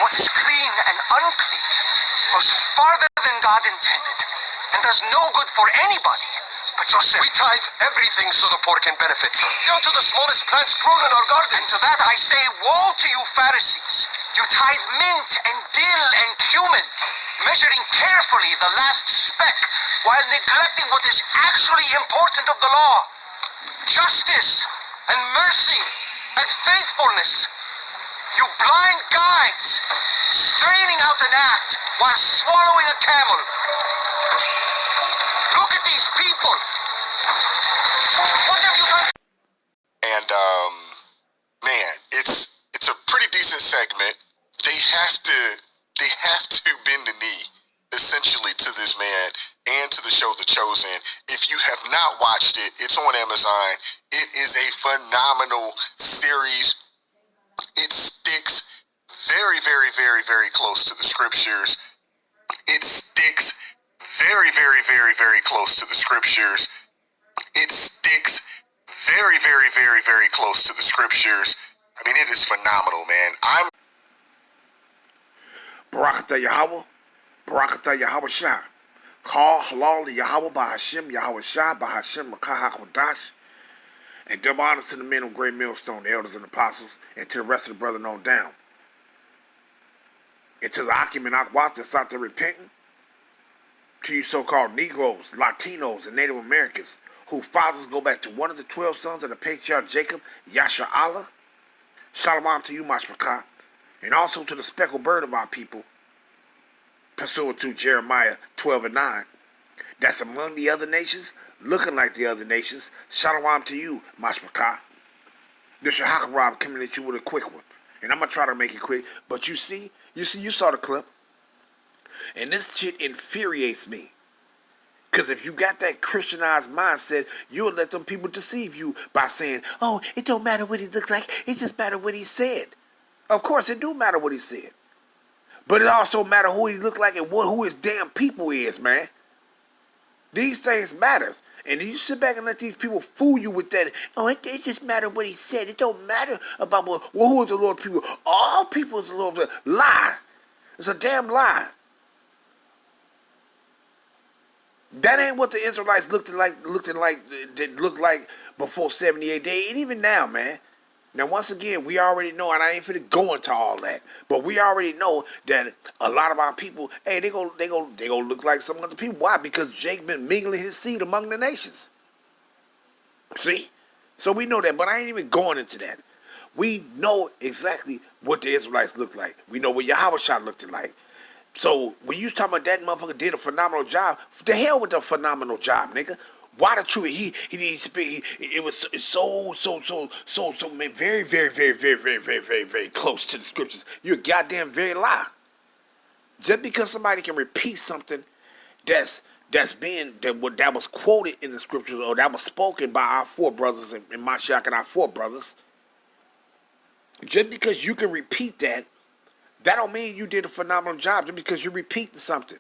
What is clean and unclean goes farther than God intended and does no good for anybody but yourself. We tithe everything so the poor can benefit, down to the smallest plants grown in our gardens. And to that I say, woe to you Pharisees! You tithe mint and dill and cumin, measuring carefully the last speck while neglecting what is actually important of the law: justice and mercy and faithfulness. You blind guides, straining out an act while swallowing a camel. Look at these people. What have you done? And man, it's a pretty decent segment. They have to bend the knee essentially to this man and to the show The Chosen. If you have not watched it, it's on Amazon. It is a phenomenal series. It sticks very, very, very, very close to the scriptures. It sticks very, very, very, very close to the scriptures. It sticks very, very, very, very close to the scriptures. I mean, it is phenomenal, man. Barakatah Yahweh, Barakatah Yahweh Shah. Call halal Yahweh Bahashim Yahweh Shah Bahashim Makah HaKodash. And double honors to the men of Great Millstone, the elders and apostles, and to the rest of the brethren on down. And to the Akim and Akwat that's out there repenting. To you so-called Negroes, Latinos, and Native Americans whose fathers go back to one of the 12 sons of the patriarch Jacob, Yasha Allah. Shalom to you, Mashpakah. And also to the speckled bird of our people, pursuant to Jeremiah 12:9. That's among the other nations, looking like the other nations. Shalom to you, Mashpakah. This your Hakarab coming at you with a quick one. And I'm going to try to make it quick. But you saw the clip. And this shit infuriates me. Because if you got that Christianized mindset, you'll let them people deceive you by saying, oh, it don't matter what he looks like. It just matter what he said. Of course, it do matter what he said. But it also matter who he look like and who his damn people is, man. These things matter. And you sit back and let these people fool you with that. Oh, it just matter what he said. It don't matter about who is the Lord's people. All people is the Lord's people. Lie. It's a damn lie. That ain't what the Israelites looked like before 70 AD, and even now, man. Now, once again, we already know, and I ain't finna go into all that, but we already know that a lot of our people, hey, they gonna look like some other people. Why? Because Jake been mingling his seed among the nations. See? So we know that, but I ain't even going into that. We know exactly what the Israelites look like. We know what Yahushua looked like. So when you talking about that motherfucker did a phenomenal job, the hell with the phenomenal job, nigga. Why the truth? It was so very, very, very, very, very, very, very, very close to the scriptures. You're a goddamn very lie. Just because somebody can repeat something that was quoted in the scriptures or that was spoken by our forebrothers and Mashiach and our forebrothers, just because you can repeat that don't mean you did a phenomenal job just because you're repeating something.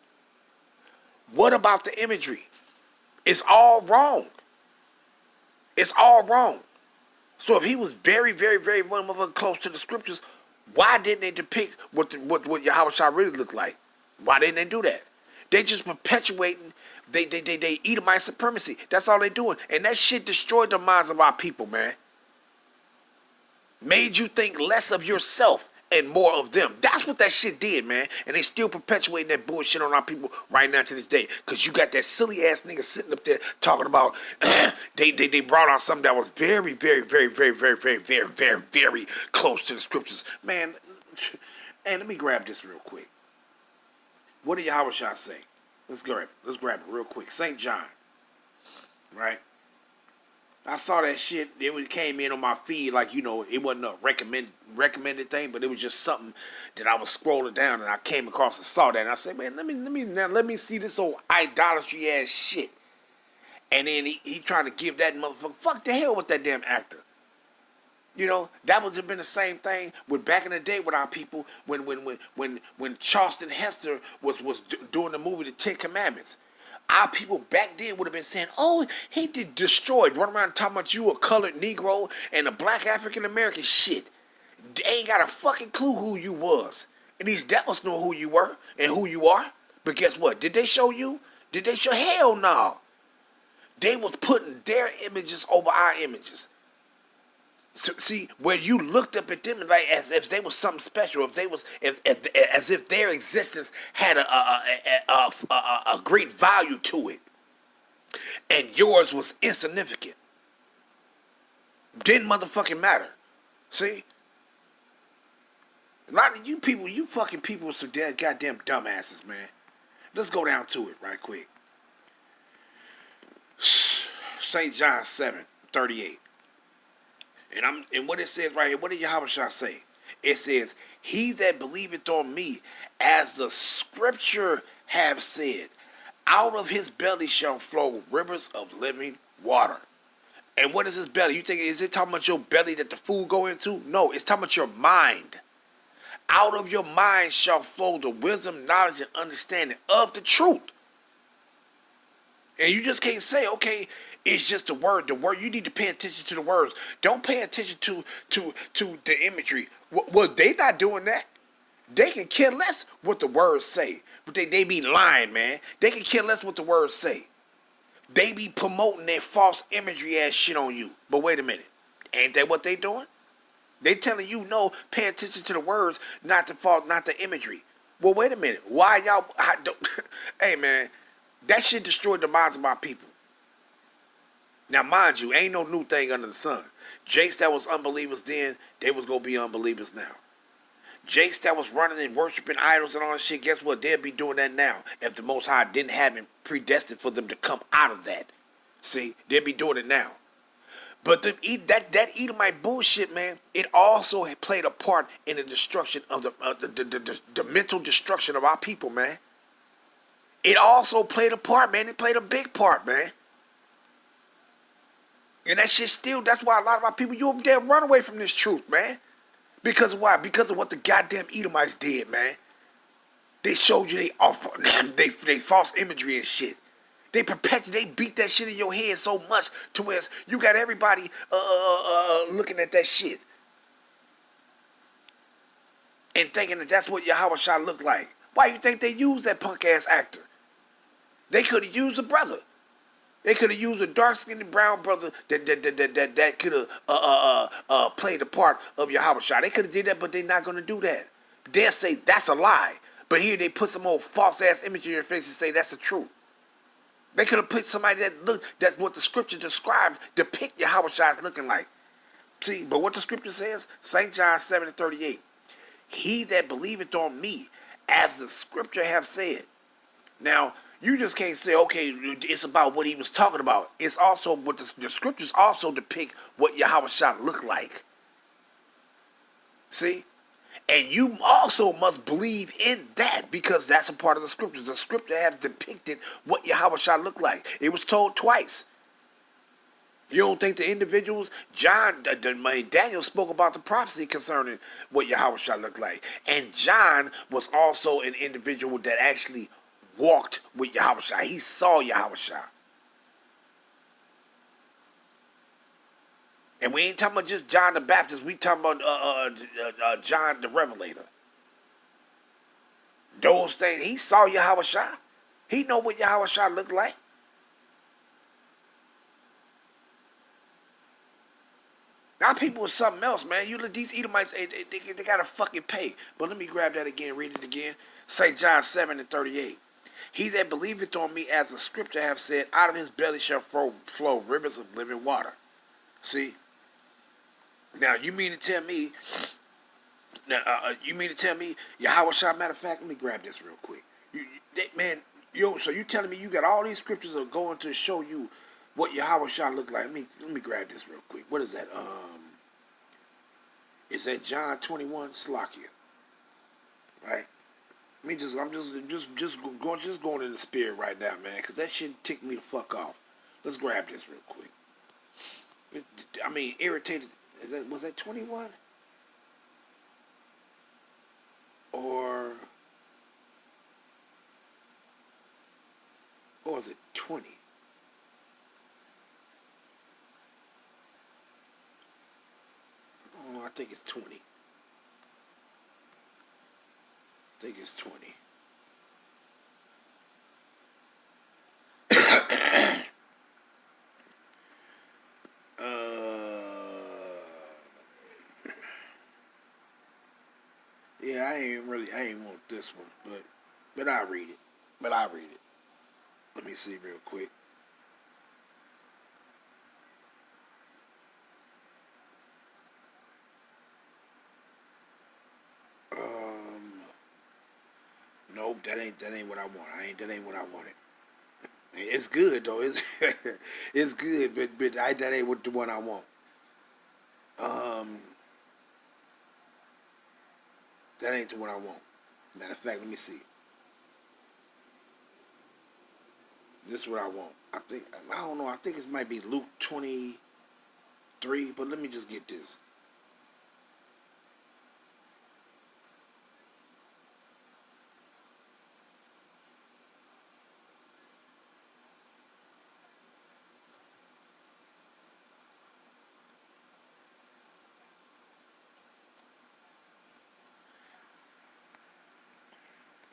What about the imagery? It's all wrong. It's all wrong. So if he was very, very, very close to the scriptures, why didn't they depict what Yahushua really looked like? Why didn't they do that? They just perpetuating they Edomite supremacy. That's all they doing. And that shit destroyed the minds of our people, man. Made you think less of yourself and more of them. That's what that shit did, man. And they still perpetuating that bullshit on our people right now to this day. Because you got that silly ass nigga sitting up there talking about they brought out something that was very, very, very, very, very, very, very, very, very close to the scriptures. Man, and let me grab this real quick. What did Yahushua say? Let's grab it real quick. St. John. Right? I saw that shit. It came in on my feed like, it wasn't a recommended thing, but it was just something that I was scrolling down and I came across and saw that. And I said, man, let me see this old idolatry ass shit. And then he trying to give that motherfucker, fuck the hell with that damn actor. That would have been the same thing with back in the day with our people when Charleston Heston was doing the movie The Ten Commandments. Our people back then would have been saying, oh, he did destroyed. Run around talking about you a colored Negro and a black African American shit. They ain't got a fucking clue who you was. And these devils know who you were and who you are. But guess what? Did they show you? Did they show? Hell no. They was putting their images over our images. So, see, where you looked up at them like as if they was something special, if they was, if as if their existence had a great value to it, and yours was insignificant, didn't motherfucking matter. See, a lot of you people, you fucking people, are so damn goddamn dumbasses, man. Let's go down to it right quick. St. John 7:38. And what it says right here, what did Yahushua say? It says, he that believeth on me, as the scripture have said, out of his belly shall flow rivers of living water. And what is his belly? You think, is it talking about your belly that the food go into? No, it's talking about your mind. Out of your mind shall flow the wisdom, knowledge, and understanding of the truth. And you just can't say, okay, it's just the word. The word, you need to pay attention to the words. Don't pay attention to the imagery. Well, they not doing that. They can care less what the words say. But they be lying, man. They can care less what the words say. They be promoting their false imagery ass shit on you. But wait a minute. Ain't that what they doing? They telling you, no, pay attention to the words, not the imagery. Well, wait a minute. Why y'all... Hey, man. That shit destroyed the minds of my people. Now, mind you, ain't no new thing under the sun. Jakes that was unbelievers then, they was going to be unbelievers now. Jakes that was running and worshiping idols and all that shit, guess what? They'll be doing that now if the Most High didn't have it predestined for them to come out of that. See? They'll be doing it now. But that Edomite bullshit, man, it also played a part in the destruction of the mental destruction of our people, man. It also played a part, man. It played a big part, man. And that shit still, that's why a lot of our people, you over there run away from this truth, man. Because of why? Because of what the goddamn Edomites did, man. They showed you they false imagery and shit. They beat that shit in your head so much to where you got everybody looking at that shit. And thinking that that's what Yahushua looked like. Why you think they used that punk ass actor? They could have used a brother. They could have used a dark-skinned brown brother that could have played the part of Yahushua. They could have did that, but they're not going to do that. They'll say that's a lie. But here they put some old false-ass image in your face and say that's the truth. They could have put somebody that's what the scripture describes, depict Yahushua as looking like. See, but what the scripture says, St. John 7:38, he that believeth on me, as the scripture have said. Now, you just can't say, okay, it's about what he was talking about. It's also what the scriptures also depict what Yahushua looked like. See? And you also must believe in that because that's a part of the scriptures. The scripture has depicted what Yahushua looked like. It was told twice. You don't think the individuals, Daniel spoke about the prophecy concerning what Yahushua looked like. And John was also an individual that actually walked with Yahushua. He saw Yahushua. And we ain't talking about just John the Baptist. We talking about John the Revelator. Those things, he saw Yahushua. He know what Yahushua looked like. Now people are something else, man. You let these Edomites, they gotta fucking pay. But let me grab that again, read it again. St. John 7:38. He that believeth on me, as the scripture have said, out of his belly shall flow rivers of living water. See? Now, you mean to tell me, Yahushua, matter of fact, let me grab this real quick. So you telling me you got all these scriptures that are going to show you what Yahushua looked like? Let me grab this real quick. What is that? Is that John 21, Slakia? Right? I'm just going in the spirit right now, man, because that shit ticked me the fuck off. Let's grab this real quick. Irritated. Was that 21? Or was it 20? Oh, I think it's 20. I think it's 20. Yeah, I ain't want this one, but I read it. But I read it. Let me see real quick. Um, nope, that ain't what I want. That ain't what I wanted. It's good though. It's it's good, but that ain't what the one I want. Um, that ain't the one I want. Matter of fact, let me see. This is what I want. I don't know. I think it might be Luke 23, but let me just get this.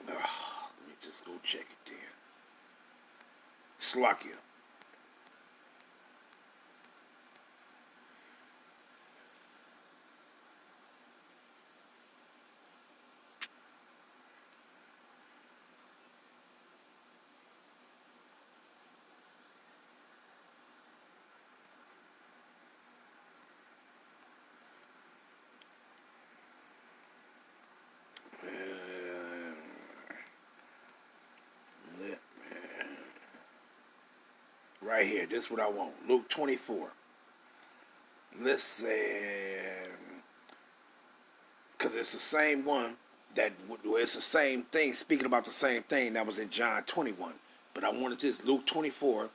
Let me just go check it then. Slakia. Right here. This is what I want. Luke 24. Listen. Because it's the same one it's the same thing, speaking about the same thing that was in John 21. But I wanted this, Luke 24,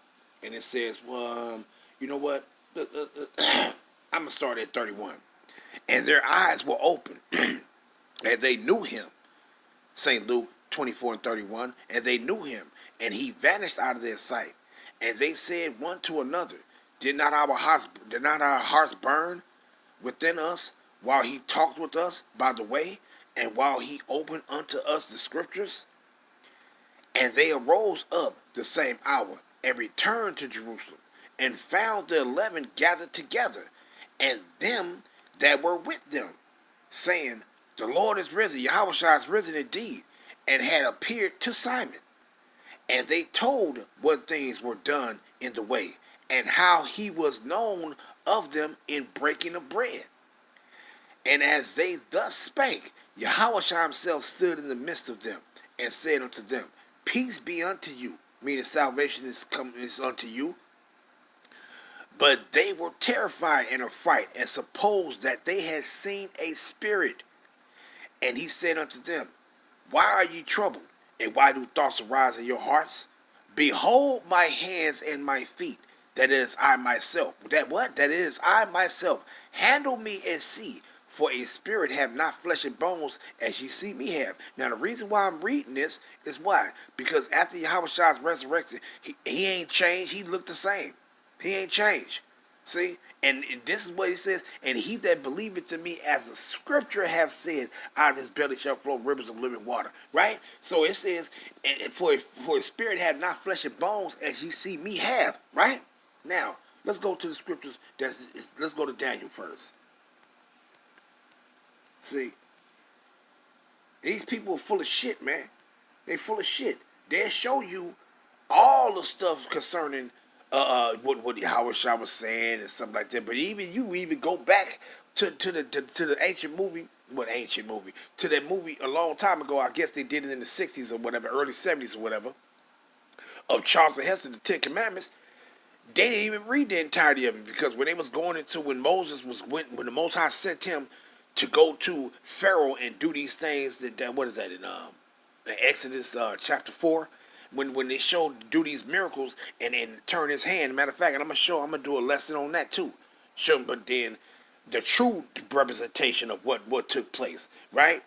and it says, well, you know what? I'm going to start at 31. And their eyes were open, and they knew him. St. Luke 24 and 31. And they knew him, and he vanished out of their sight. And they said one to another, did not our hearts burn within us while he talked with us by the way, and while he opened unto us the scriptures? And they arose up the same hour and returned to Jerusalem, and found the 11 gathered together, and them that were with them, saying, the Lord is risen, Yahushua is risen indeed, and had appeared to Simon. And they told what things were done in the way, and how he was known of them in breaking of bread. And as they thus spake, Yahushua himself stood in the midst of them, and said unto them, peace be unto you, meaning salvation is unto you. But they were terrified and affrighted, and supposed that they had seen a spirit. And he said unto them, why are ye troubled? And why do thoughts arise in your hearts? Behold my hands and my feet, that is I myself. That what? That is I myself. Handle me and see, for a spirit have not flesh and bones as ye see me have. Now the reason why I'm reading this is why? Because after Yahushua's resurrected, he ain't changed. He looked the same. He ain't changed. See? And this is what he says, and he that believeth to me, as the scripture have said, out of his belly shall flow rivers of living water. Right? So it says, and for a spirit have not flesh and bones as ye see me have. Right? Now, let's go to the scriptures. Let's go to Daniel first. See? These people are full of shit, man. They full of shit. They'll show you all the stuff concerning what Howard Shaw was saying and something like that. But even go back to the ancient movie, to that movie a long time ago. I guess they did it in the 60s or whatever, early 70s or whatever, of Charles Heston, the Ten Commandments. They didn't even read the entirety of it, because when they was going into when the Most High sent him to go to Pharaoh and do these things that what is that in Exodus chapter 4. When they showed do these miracles and turn his hand. Matter of fact, and I'm gonna do a lesson on that too. Show them, but then the true representation of what took place, right?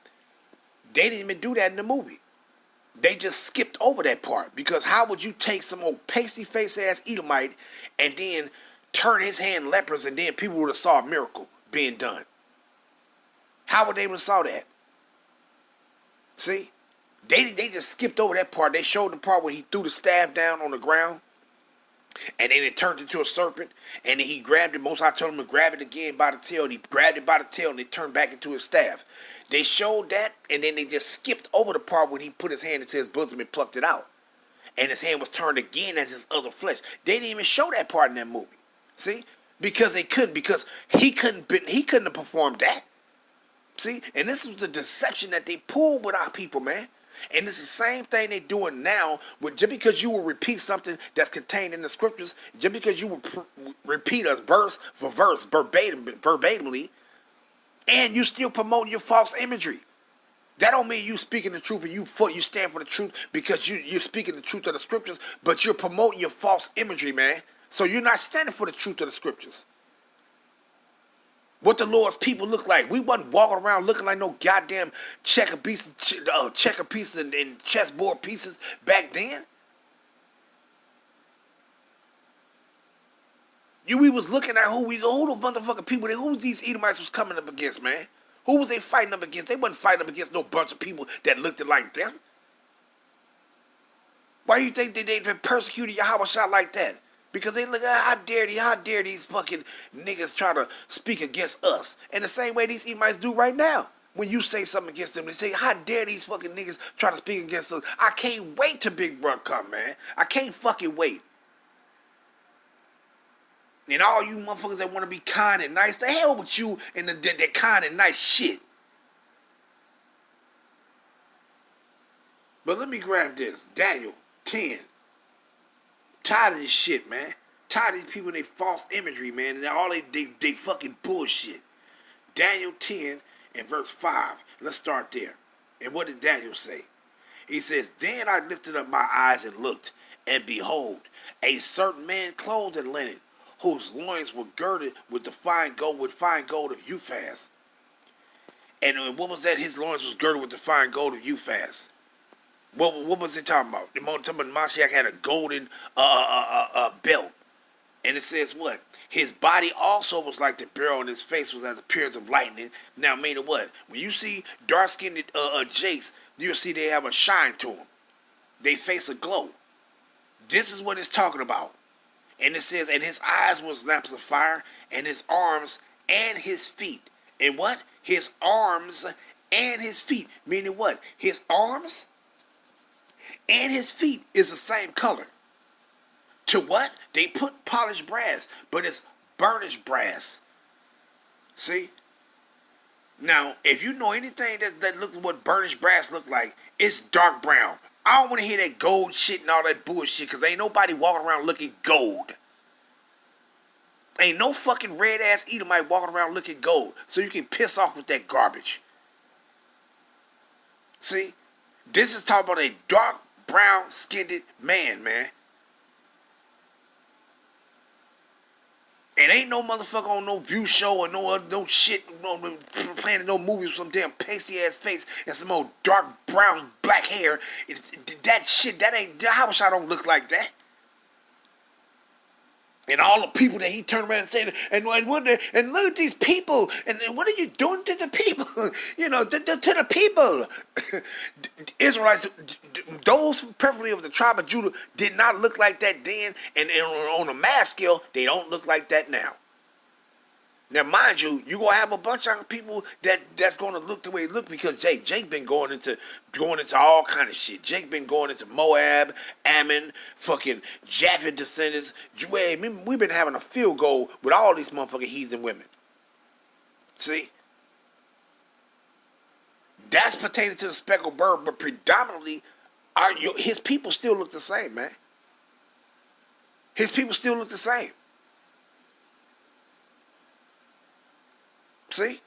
They didn't even do that in the movie. They just skipped over that part, because how would you take some old pasty face ass Edomite and then turn his hand lepers, and then people would have saw a miracle being done? How would they have saw that? See? They just skipped over that part. They showed the part where he threw the staff down on the ground, and then it turned into a serpent, and then he grabbed it. Most I told him to grab it again by the tail, and he grabbed it by the tail, and it turned back into his staff. They showed that, and then they just skipped over the part when he put his hand into his bosom and plucked it out. And his hand was turned again as his other flesh. They didn't even show that part in that movie. See? Because they couldn't, because he couldn't have performed that. See? And this was the deception that they pulled with our people, man. And it's the same thing they're doing now. With just because you will repeat something that's contained in the scriptures, just because you will repeat a verse for verse verbatimly, and you still promote your false imagery. That don't mean you speaking the truth and you stand for the truth because you're speaking the truth of the scriptures, but you're promoting your false imagery, man. So you're not standing for the truth of the scriptures. What the Lord's people look like. We wasn't walking around looking like no goddamn checker pieces and chessboard pieces back then. We was looking at who the motherfucking people, who these Edomites was coming up against, man. Who was they fighting up against? They wasn't fighting up against no bunch of people that looked like them. Why do you think they persecuted Yahweh Shah like that? Because they look at how dare these fucking niggas try to speak against us. And the same way these Edomites do right now. When you say something against them, they say, how dare these fucking niggas try to speak against us. I can't wait till Big Brother come, man. I can't fucking wait. And all you motherfuckers that want to be kind and nice, the hell with you and that kind and nice shit. But let me grab this. Daniel 10. Tired of this shit, man. Tired of these people and their false imagery, man. And all they fucking bullshit. Daniel 10 and verse 5. Let's start there. And what did Daniel say? He says, Then I lifted up my eyes and looked, and behold, a certain man clothed in linen, whose loins were girded with fine gold of Uphaz. And what was that? His loins was girded with the fine gold of Uphaz. What was it talking about? The talking about Mashiach had a golden belt. And it says what? His body also was like the beryl, and his face was as appearance of lightning. Now, meaning what? When you see dark-skinned jakes, you'll see they have a shine to them. They face a glow. This is what it's talking about. And it says, and his eyes was lamps of fire, and his arms and his feet. And what? His arms and his feet. Meaning what? His arms and his feet is the same color. To what? They put polished brass, but it's burnished brass. See? Now, if you know anything that looks what burnished brass look like, it's dark brown. I don't want to hear that gold shit and all that bullshit, because ain't nobody walking around looking gold. Ain't no fucking red-ass Edomite walking around looking gold, so you can piss off with that garbage. See? This is talking about a dark, brown-skinned man, man. And ain't no motherfucker on no view show or no shit playing no movies with some damn pasty-ass face and some old dark, brown, black hair. That shit, that ain't, how much I don't look like that. And all the people that he turned around and said, and look at these people, and what are you doing to the people? You know, to the people. Israelites, those preferably of the tribe of Judah, did not look like that then, and on a mass scale, they don't look like that now. Now, mind you, you're gonna have a bunch of people that's gonna look the way they look, because Jake been going into all kind of shit. Jake been going into Moab, Ammon, fucking Japheth descendants. We've been having a field goal with all these motherfucking heathen women. See? That's pertaining to the speckled bird, but predominantly, his people still look the same, man. His people still look the same. See?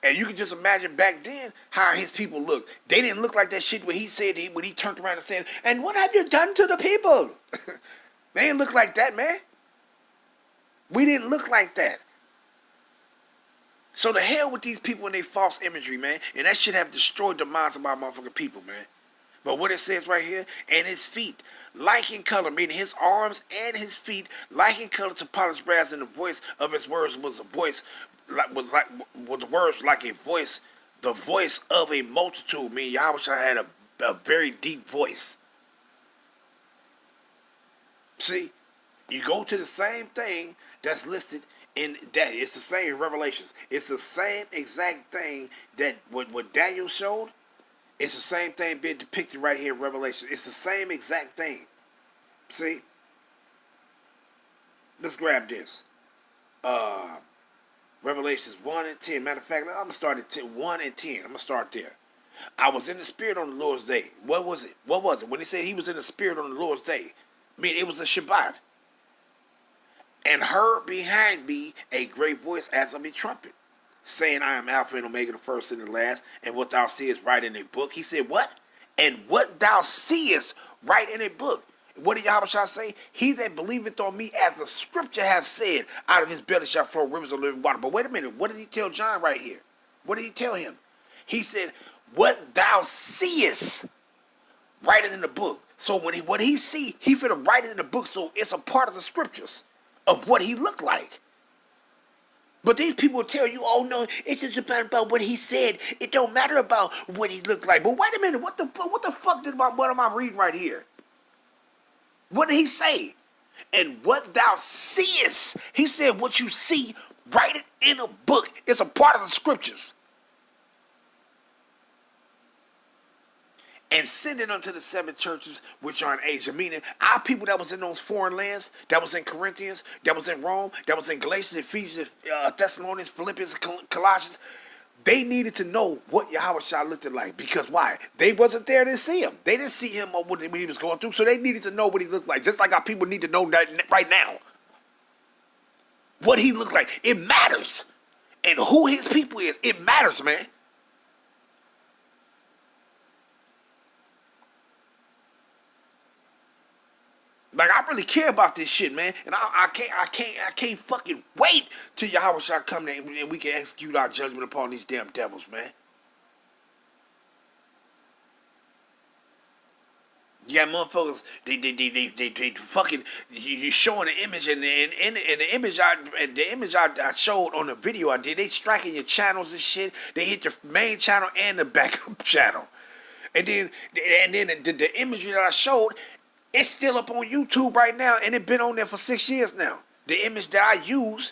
And you can just imagine back then how his people looked. They didn't look like that shit when he said, when he turned around and said, and what have you done to the people? They didn't look like that, man. We didn't look like that. So the hell with these people and their false imagery, man. And that should have destroyed the minds of our motherfucking people, man. But what it says right here, and his feet, like in color, meaning his arms and his feet, like in color to polished brass, and the voice of his words was a voice, the words like a voice, the voice of a multitude. Meaning Yahweh had a a very deep voice. See, you go to the same thing that's listed in that. It's the same in Revelations. It's the same exact thing that what Daniel showed. It's the same thing being depicted right here in Revelation. It's the same exact thing. See? Let's grab this. Revelations 1 and 10. Matter of fact, I'm going to start at 1 and 10. I'm going to start there. I was in the Spirit on the Lord's day. What was it? What was it? When he said he was in the Spirit on the Lord's day, I mean, it was a Shabbat. And heard behind me a great voice as of a trumpet, saying, I am Alpha and Omega, the first and the last, and what thou seest write in a book. He said, what? And what thou seest write in a book. What did Yahweh say? He that believeth on me, as the scripture hath said, out of his belly shall flow rivers of living water. But wait a minute, what did he tell John right here? What did he tell him? He said, what thou seest, write it in the book. So what he see, he finna write it in the book, so it's a part of the scriptures of what he looked like. But these people tell you, oh no, it's just about what he said. It don't matter about what he looked like. But wait a minute, what the fuck what am I reading right here? What did he say? And what thou seest, he said, what you see, write it in a book. It's a part of the scriptures. And send it unto the 7 churches which are in Asia. Meaning, our people that was in those foreign lands, that was in Corinthians, that was in Rome, that was in Galatians, Ephesians, Thessalonians, Philippians, Colossians, they needed to know what Yahweh Shah looked like. Because why? They wasn't there to see him. They didn't see him when he was going through, so they needed to know what he looked like. Just like our people need to know that right now. What he looked like. It matters. And who his people is. It matters, man. Like, I really care about this shit, man, and I can't fucking wait till Yahweh Shah come there and we can execute our judgment upon these damn devils, man. Yeah, motherfuckers, they fucking, you showing the image, and the image I showed on the video I did, they striking your channels and shit. They hit your main channel and the backup channel, and then the imagery that I showed. It's still up on YouTube right now, and it's been on there for 6 years now. The image that I used,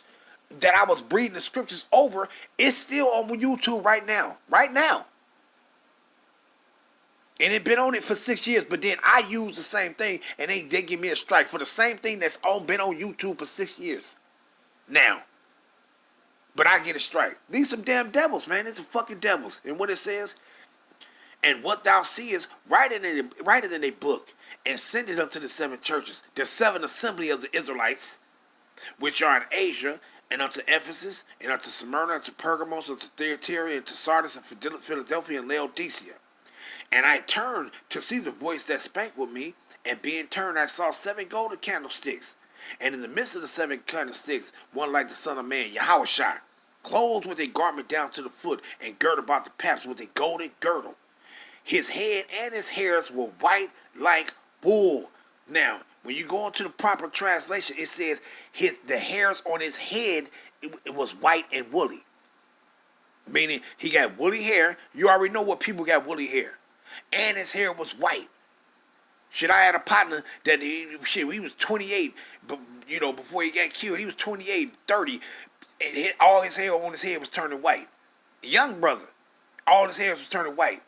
that I was breathing the scriptures over, is still on YouTube right now. Right now. And it's been on it for 6 years, but then I use the same thing, and they give me a strike for the same thing that's been on YouTube for 6 years. Now. But I get a strike. These some damn devils, man. These some fucking devils. And what it says, and what thou seest, write it in a book, and send it unto the 7 churches, the 7 assembly of the Israelites, which are in Asia, and unto Ephesus, and unto Smyrna, unto Pergamos, unto Thyatira, and to Sardis, and Philadelphia, and Laodicea. And I turned to see the voice that spake with me, and being turned I saw 7 golden candlesticks, and in the midst of the 7 candlesticks, one like the Son of Man, Yahweh Shai, clothed with a garment down to the foot, and girded about the paps with a golden girdle. His head and his hairs were white like wool. Now, when you go into the proper translation, it says the hairs on his head, it was white and woolly. Meaning, he got woolly hair. You already know what people got woolly hair. And his hair was white. Shit, I had a partner that, he was 28, but, before he got killed, he was 28, 30, and all his hair on his head was turning white. A young brother, all his hair was turning white.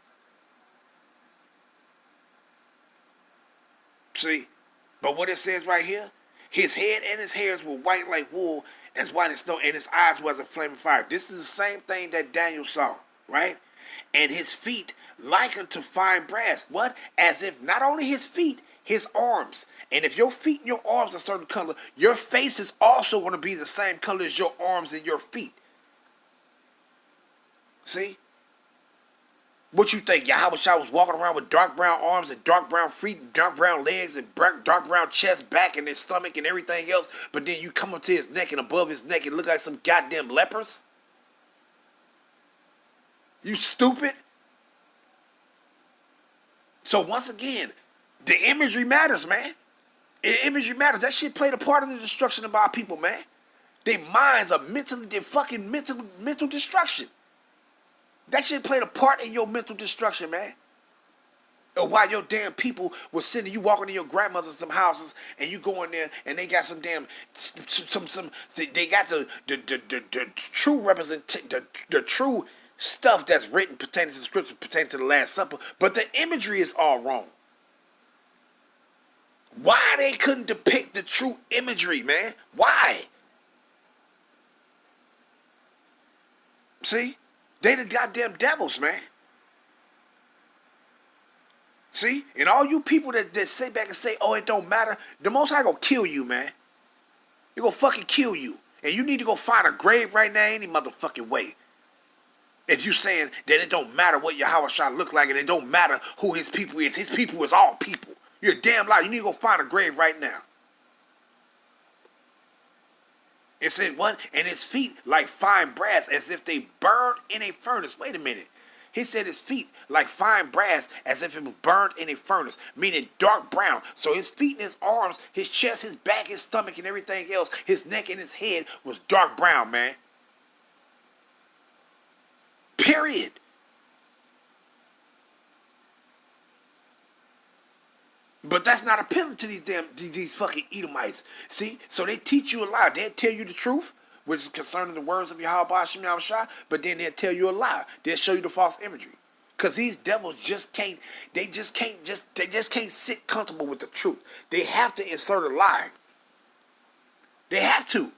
See? But what it says right here, his head and his hairs were white like wool, as white as snow, and his eyes was a flaming fire. This is the same thing that Daniel saw, right? And his feet like unto fine brass. What? As if not only his feet, his arms. And if your feet and your arms are a certain color, your face is also going to be the same color as your arms and your feet. See? What you think? Yahweh Shah was walking around with dark brown arms and dark brown feet and dark brown legs and dark brown chest, back, and his stomach and everything else, but then you come up to his neck and above his neck and look like some goddamn lepers? You stupid? So once again, the imagery matters, man. The imagery matters. That shit played a part in the destruction of our people, man. Their minds are fucking mental destruction. That shit played a part in your mental destruction, man. Or why your damn people was sitting, you walking in your grandmother's some houses and you go in there and they got some damn they got the true the true stuff that's written pertaining to the scripture, pertaining to the Last Supper, but the imagery is all wrong. Why they couldn't depict the true imagery, man? Why? See? They the goddamn devils, man. See? And all you people that sit back and say, oh, it don't matter, the Most High gonna kill you, man. He gonna fucking kill you. And you need to go find a grave right now any motherfucking way. If you saying that it don't matter what Yahweh Shah look like and it don't matter who his people is all people. You're a damn liar. You need to go find a grave right now. It said what? And his feet like fine brass, as if they burned in a furnace. Wait a minute. He said his feet like fine brass, as if it was burned in a furnace, meaning dark brown. So his feet and his arms, his chest, his back, his stomach, and everything else, his neck and his head was dark brown, man. Period. But that's not appealing to these fucking Edomites. See? So they teach you a lie. They'll tell you the truth, which is concerning the words of Yahweh Hashem Yahushua, but then they'll tell you a lie. They'll show you the false imagery. Because these devils they just can't sit comfortable with the truth. They have to insert a lie. They have to.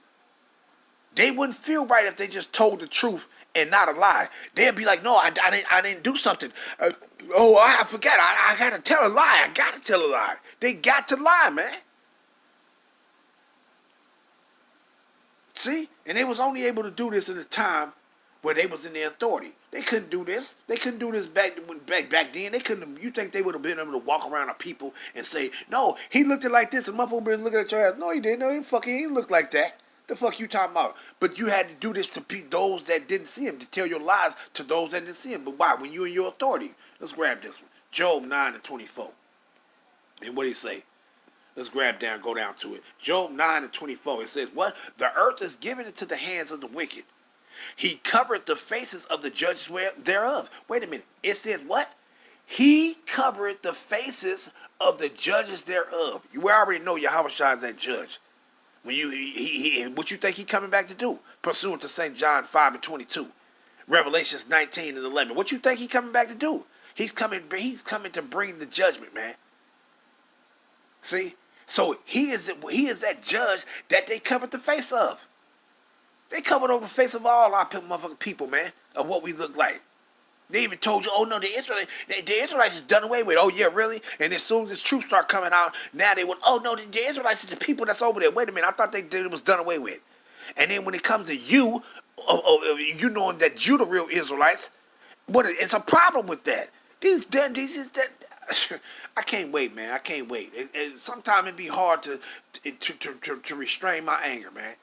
They wouldn't feel right if they just told the truth and not a lie. They'd be like, no, I didn't do something. I forgot. I got to tell a lie. I got to tell a lie. They got to lie, man. See? And they was only able to do this in a time where they was in their authority. They couldn't do this. They couldn't do this back then. They couldn't. You think they would have been able to walk around to people and say, no, he looked it like this, and motherfucker been looking at your ass. No, he didn't. No, he didn't look like that. The fuck you talking about? But you had to do this to those that didn't see him, to tell your lies to those that didn't see him. But why? When you in your authority. Let's grab this one. Job 9:24. And what did he say? Let's go down to it. Job 9:24. It says, what? The earth is given into the hands of the wicked. He covered the faces of the judges thereof. Wait a minute. It says what? He covered the faces of the judges thereof. You already know Yahweh Shah is that judge. When what you think he coming back to do? Pursuant to St. John 5:22. Revelations 19:11. What you think he coming back to do? He's coming to bring the judgment, man. See? So he is that judge that they covered the face of. They covered over the face of all our motherfucking people, man, of what we look like. They even told you, oh no, the Israelites is done away with. Oh yeah, really? And as soon as this truth start coming out, now they went, oh no, the Israelites is the people that's over there. Wait a minute, I thought it was done away with. And then when it comes to you, you knowing that you the real Israelites, it's a problem with that. I can't wait, man. I can't wait. Sometimes it'd be hard to restrain my anger, man.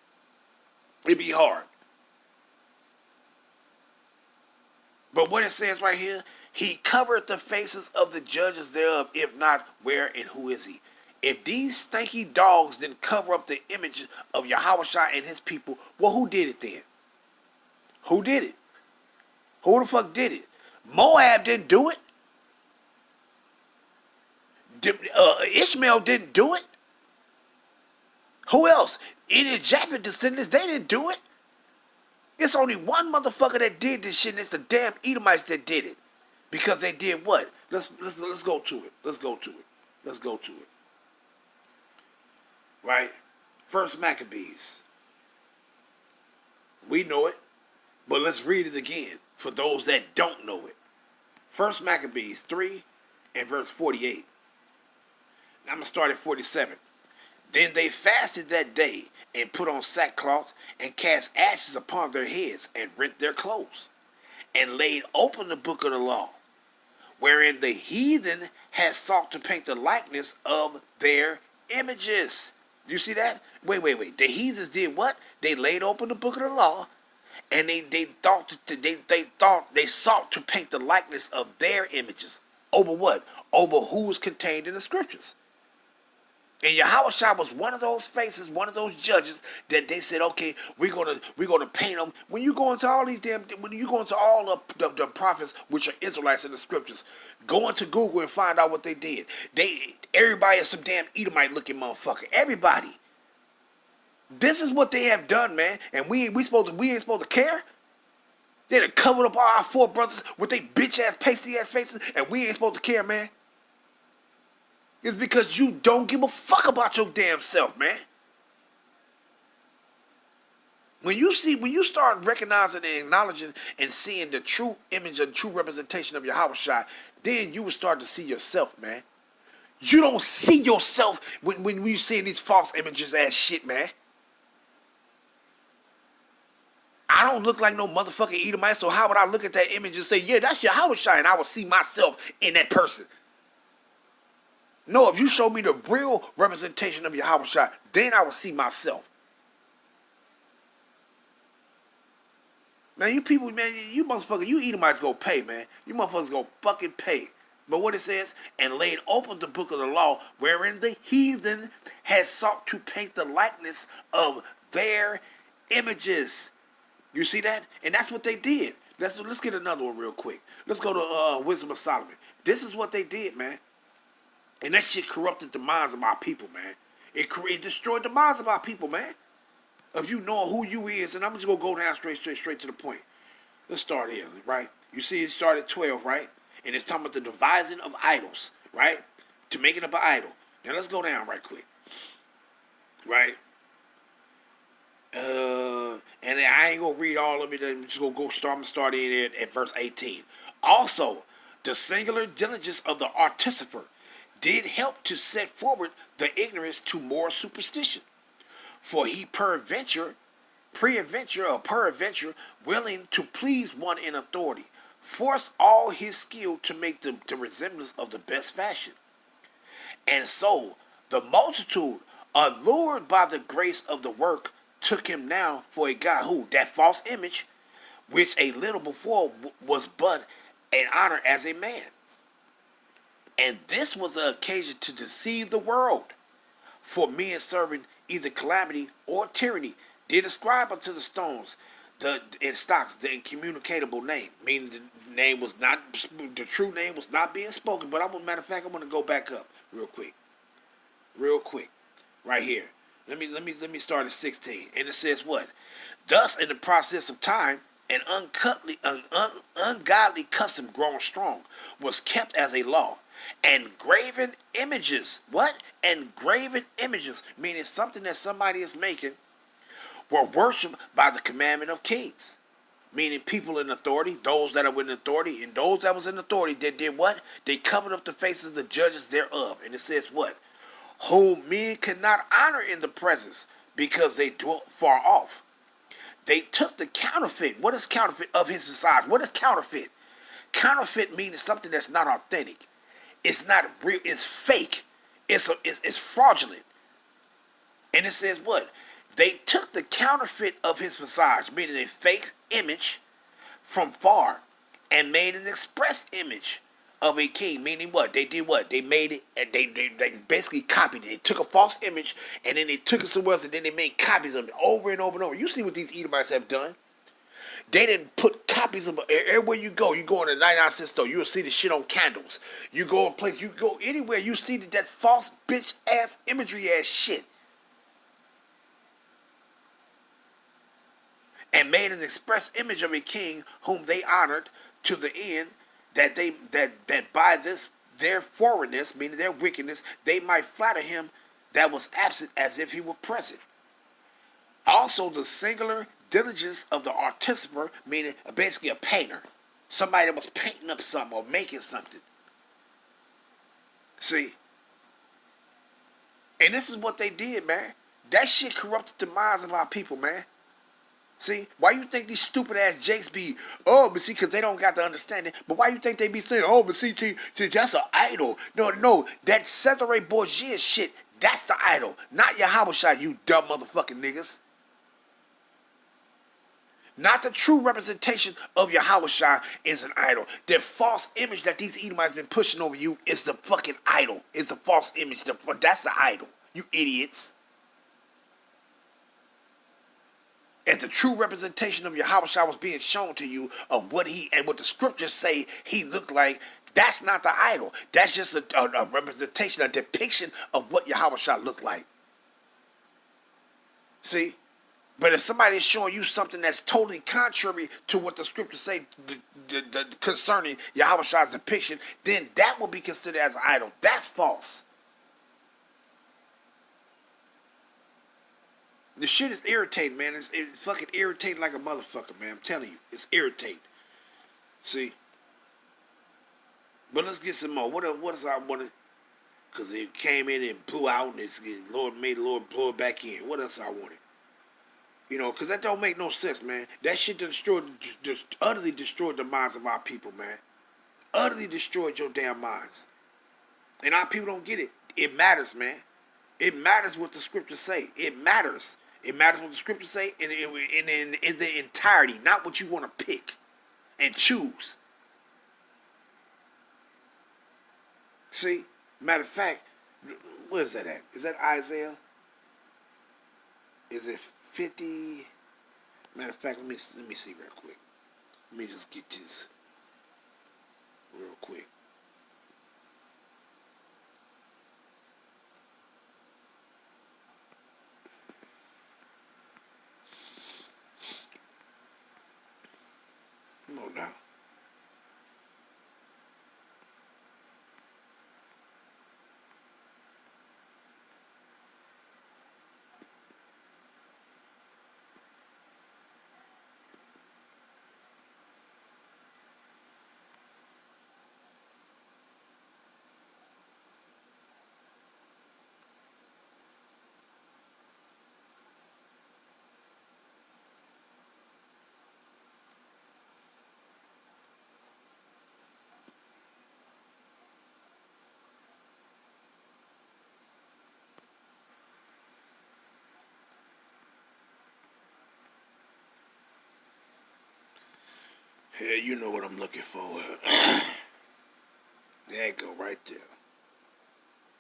It'd be hard. But what it says right here, he covered the faces of the judges thereof. If not, where and who is he? If these stanky dogs didn't cover up the image of Yahweh Shah and his people, well, who did it then? Who did it? Who the fuck did it? Moab didn't do it. Ishmael didn't do it. Who else? Any Japheth descendants, they didn't do it. It's only one motherfucker that did this shit, and it's the damn Edomites that did it. Because they did what? Let's go to it. Let's go to it. Right? First Maccabees. We know it, but let's read it again for those that don't know it. First Maccabees 3 and verse 48. Now I'm going to start at 47. Then they fasted that day and put on sackcloth and cast ashes upon their heads and rent their clothes and laid open the book of the law, wherein the heathen had sought to paint the likeness of their images. Do you see that? Wait. The heathens did what? They laid open the book of the law, and they sought to paint the likeness of their images. Over what? Over who was contained in the scriptures. And Yahushua was one of those faces, one of those judges that they said, okay, we're gonna paint them. When you go into all these when you go into all the prophets, which are Israelites in the scriptures, go into Google and find out what they did. Everybody is some damn Edomite looking motherfucker. Everybody. This is what they have done, man. And we ain't supposed to care. They done covered up all our four brothers with they bitch ass, pasty ass faces, and we ain't supposed to care, man. It's because you don't give a fuck about your damn self, man. When you start recognizing and acknowledging and seeing the true image and true representation of Yahushua, then you will start to see yourself, man. You don't see yourself when you seeing these false images ass shit, man. I don't look like no motherfucking Edomite, so how would I look at that image and say, yeah, that's Yahushua, and I will see myself in that person? No, if you show me the real representation of Yahushua, then I will see myself. Man, you people, man, you motherfuckers, you Edomites go pay, man. You motherfuckers go fucking pay. But what it says, and laid open the book of the law, wherein the heathen has sought to paint the likeness of their images. You see that? And that's what they did. Let's get another one real quick. Let's go to Wisdom of Solomon. This is what they did, man. And that shit corrupted the minds of our people, man. It destroyed the minds of our people, man. Of you knowing who you is. And I'm just going to go down straight to the point. Let's start here, right? You see it started at 12, right? And it's talking about the devising of idols, right? To make it up an idol. Now let's go down right quick. Right? And I ain't gonna read all of it. I'm just gonna start in at verse 18. Also, the singular diligence of the artificer did help to set forward the ignorance to more superstition. For he peradventure, willing to please one in authority, forced all his skill to make the resemblance of the best fashion. And so the multitude, allured by the grace of the work, took him now for a guy who, that false image, which a little before was but an honor as a man. And this was an occasion to deceive the world. For men serving either calamity or tyranny did ascribe unto the stones in stocks the incommunicable name, meaning the true name was not being spoken. But matter of fact, I'm gonna go back up real quick, right here. Let me start at 16. And it says what? Thus, in the process of time, an ungodly custom grown strong was kept as a law. And graven images, what? And graven images, meaning something that somebody is making, were worshipped by the commandment of kings. Meaning people in authority, those that are in authority, and those that was in authority, they did what? They covered up the faces of the judges thereof. And it says what? Whom men could not honor in the presence, because they dwelt far off. They took the counterfeit. What is counterfeit? Of his visage. What is counterfeit? Counterfeit means something that's not authentic. It's not real. It's fake. It's fraudulent. And it says what? They took the counterfeit of his visage, meaning a fake image from far, and made an express image of a king, meaning what? They did what? They made it, and they basically copied it. They took a false image, and then they took it somewhere else, and then they made copies of it over and over and over. You see what these Edomites have done? They didn't put copies of it. Everywhere you go in the 99-cent store, you'll see the shit on candles. You go in place, you go anywhere, you see that false bitch ass imagery ass shit. And made an express image of a king whom they honored, to the end that by this their foreignness, meaning their wickedness, they might flatter him that was absent as if he were present. Also the singular diligence of the artificer, meaning basically a painter, somebody that was painting up something or making something. See? And this is what they did, man. That shit corrupted the minds of our people, man. See, why you think these stupid ass jakes be, but see, because they don't got the understanding, but why you think they be saying, but see, that's an idol. No, that Cesare Borgia shit, that's the idol, not Yahushua, you dumb motherfucking niggas. Not the true representation of Yahushua is an idol. The false image that these Edomites been pushing over you is the fucking idol. It's the false image. That's the idol. you idiots. And the true representation of Yahushua was being shown to you of what he and what the scriptures say he looked like. That's not the idol. That's just a representation, a depiction of what Yahushua looked like. See? But if somebody is showing you something that's totally contrary to what the scriptures say concerning Yahushua's depiction, then that will be considered as an idol. That's false. The shit is irritating, man. It's fucking irritating like a motherfucker, man. I'm telling you. It's irritating. See? But let's get some more. What else I wanted? Because it came in and blew out, and Lord made the Lord blow it back in. What else I wanted? You know, because that don't make no sense, man. That shit just utterly destroyed the minds of our people, man. Utterly destroyed your damn minds. And our people don't get it. It matters, man. It matters what the scriptures say. It matters. It matters what the scriptures say in the entirety, not what you want to pick and choose. See? Matter of fact, where is that at? Is that Isaiah? Is it 50? Matter of fact, let me see real quick. Let me just get this real quick. Come on now. Yeah, you know what I'm looking for. There you go, right there.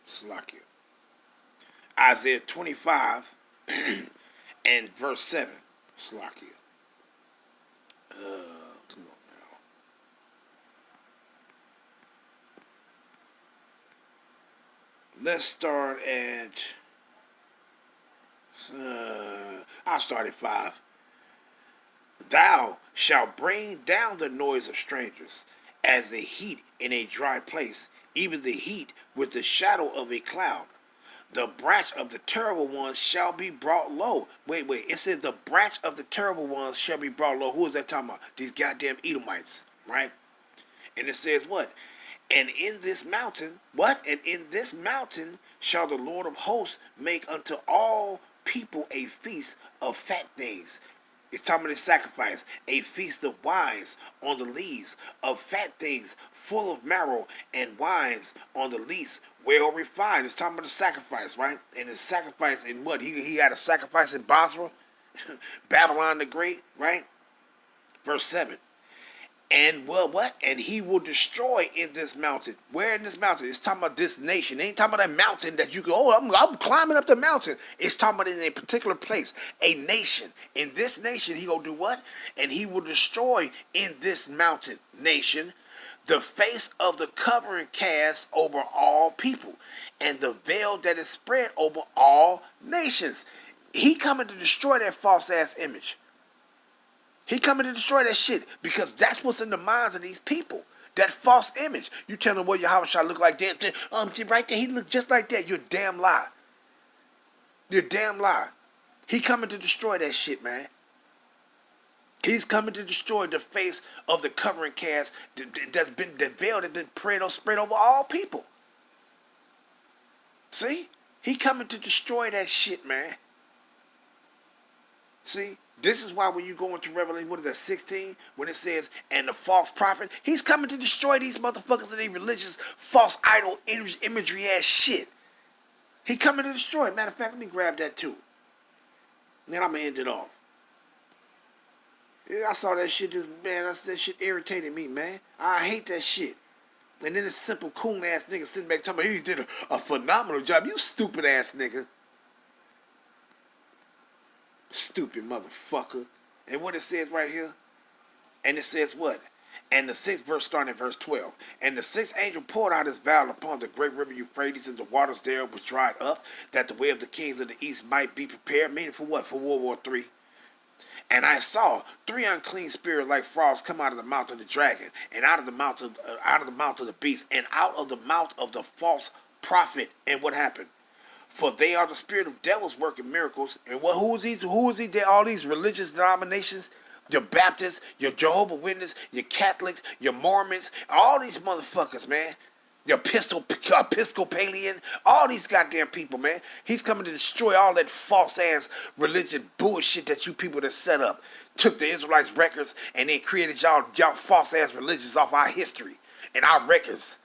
Slakia. Isaiah 25 and verse 7. Slakia. Come on now. Let's start at... I'll start at 5. Thou shalt bring down the noise of strangers, as the heat in a dry place, even the heat with the shadow of a cloud. The branch of the terrible ones shall be brought low. Wait, it says the branch of the terrible ones shall be brought low. Who is that talking about? These goddamn Edomites, right? And it says what? And in this mountain, what? And in this mountain shall the Lord of hosts make unto all people a feast of fat things. It's talking about the sacrifice, a feast of wines on the lees, of fat things full of marrow, and wines on the lees, well refined. It's talking about the sacrifice, right? And the sacrifice in what? He had a sacrifice in Basra, Babylon the Great, right? Verse 7. And well, what? And he will destroy in this mountain. Where in this mountain? It's talking about this nation. It ain't talking about that mountain that you go, oh, I'm climbing up the mountain. It's talking about in a particular place, a nation. In this nation, he gonna do what? And he will destroy in this mountain nation the face of the covering cast over all people, and the veil that is spread over all nations. He coming to destroy that false ass image. He coming to destroy that shit because that's what's in the minds of these people. That false image. You tell them, well, Yahushua look like that. Right there, he look just like that. You're a damn lie. You're a damn lie. He coming to destroy that shit, man. He's coming to destroy the face of the covering cast that's been, the veil that's been spread over all people. See? He coming to destroy that shit, man. See? This is why when you go into Revelation, what is that, 16? When it says, and the false prophet, he's coming to destroy these motherfuckers and their religious, false idol imagery ass shit. He coming to destroy it. Matter of fact, let me grab that too. And then I'm going to end it off. Yeah, I saw that shit, that shit irritated me, man. I hate that shit. And then this simple coon ass nigga sitting back talking about he did a phenomenal job. You stupid ass nigga. Stupid motherfucker. And what it says right here, and it says what? And the sixth verse starting at verse 12. And the sixth angel poured out his vial upon the great river Euphrates, and the waters there was dried up, that the way of the kings of the east might be prepared. Meaning for what? For World War III. And I saw three unclean spirits like frogs come out of the mouth of the dragon, and out of the mouth of the beast, and out of the mouth of the false prophet. And what happened? For they are the spirit of devils working miracles. And what? Who is these? Who is these? All these religious denominations. Your Baptists, your Jehovah's Witnesses, your Catholics, your Mormons, all these motherfuckers, man. Your Episcopalian, all these goddamn people, man. He's coming to destroy all that false-ass religion bullshit that you people that set up. Took the Israelites' records and then created y'all false-ass religions off our history and our records.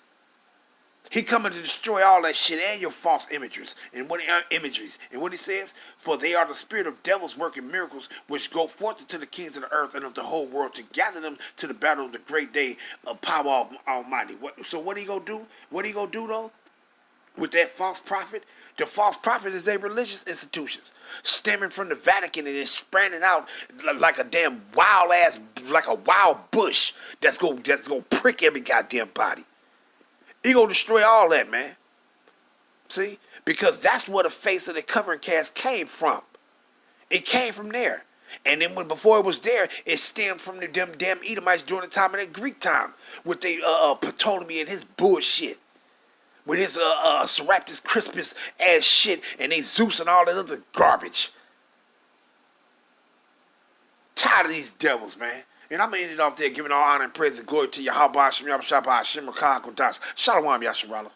He coming to destroy all that shit and your false imageries and imageries. And what he says, for they are the spirit of devils working miracles, which go forth into the kings of the earth and of the whole world to gather them to the battle of the great day of power of Almighty. So what he gonna do? What he gonna do though? With that false prophet? The false prophet is a religious institution stemming from the Vatican and is spreading out like a damn wild ass, like a wild bush that's gonna prick every goddamn body. He gonna destroy all that, man. See? Because that's where the face of the covering cast came from. It came from there. And then before it was there, it stemmed from the damn Edomites during the time of the Greek time. With the Ptolemy and his bullshit. With his Serapis Crispus ass shit and they Zeus and all that other garbage. Tired of these devils, man. And I'm going to end it off there, giving all honor and praise and glory to Yahweh Hashem, Yahweh Shabbat, Hashem, Rakah, Kodash. Shalom, Yasharallah.